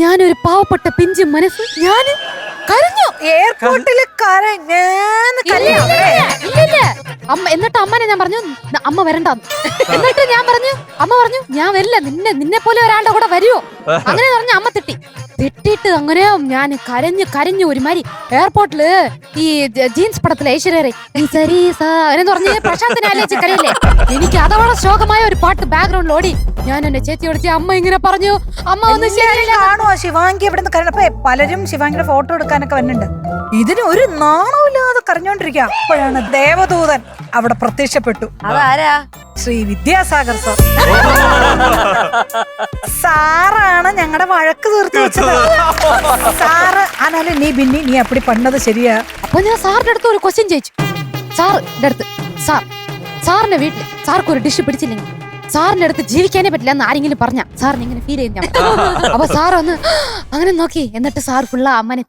ഞാനൊരു പാവപ്പെട്ട പിഞ്ചു മനസ്സ് ഞാൻ കരഞ്ഞു. എയർപോർട്ടിൽ അമ്മ എന്നിട്ട് അമ്മനെ ഞാൻ പറഞ്ഞു അമ്മ വരണ്ടെന്ന്. എന്നിട്ട് ഞാൻ പറഞ്ഞു അമ്മ പറഞ്ഞു ഞാൻ വരില്ല, നിന്നെ പോലെ ഒരാളുടെ കൂടെ വരുമോ അങ്ങനെ പറഞ്ഞ അമ്മ തിട്ടിട്ട് അങ്ങനെ ഞാൻ കരഞ്ഞു ഒരുമാതിരി. എയർപോർട്ടില് ഈ ജീൻസ് പടത്തിലെ ഐശ്വര്യ എന്ന് പറഞ്ഞ് പ്രശാന്തിനെ ആലോചിച്ച് കരയില്ലേ, എനിക്ക് അതോടെ ശോകമായ ഒരു പാട്ട് ബാക്ക്ഗ്രൗണ്ടിൽ ഓടി. ഞാൻ എന്റെ ചേച്ചിയോട് അമ്മ ഇങ്ങനെ പറഞ്ഞു, അമ്മ ഒന്ന് കാണുമോ ശിവാങ്കി ഇവിടെ നിന്ന് കരഞ്ഞപ്പോ പലരും ശിവാങ്കിയുടെ ഫോട്ടോ എടുക്കാനൊക്കെ വന്നിട്ടുണ്ട്. ഇതിന് ഒരു നാണമില്ലാതെ കരഞ്ഞോണ്ടിരിക്കുക. അപ്പോഴാണ് ദേവദൂതൻ അവിടെ പ്രത്യക്ഷപ്പെട്ടു. അതാരാ? ശ്രീ വിദ്യാസാഗർ സാർ. സാറാണ് ഞങ്ങളുടെ വഴക്ക് തീർത്ത് വെച്ചത്. സാറ് ആനാലും നീ അപ്പടി പണ്ടത് ശരിയാ. അപ്പൊ ഞാൻ സാറിന്റെ അടുത്ത് ഒരു ക്വസ്റ്റ്യൻ ചോദിച്ചു. സാറിന്റെ അടുത്ത് സാറിന്റെ വീട്ടിൽ സാർക്ക് ഒരു ഡിഷ് പിടിച്ചില്ലെങ്കിൽ സാറിന്റെ അടുത്ത് ജീവിക്കാനേ പറ്റില്ല എന്ന് ആരെങ്കിലും പറഞ്ഞ സാറിന് ഇങ്ങനെ ഫീൽ ചെയ്യുന്ന. അപ്പൊ സാർ ഒന്ന് അങ്ങനെ നോക്കി, എന്നിട്ട് സാർ ഫുള്ള അമ്മനെ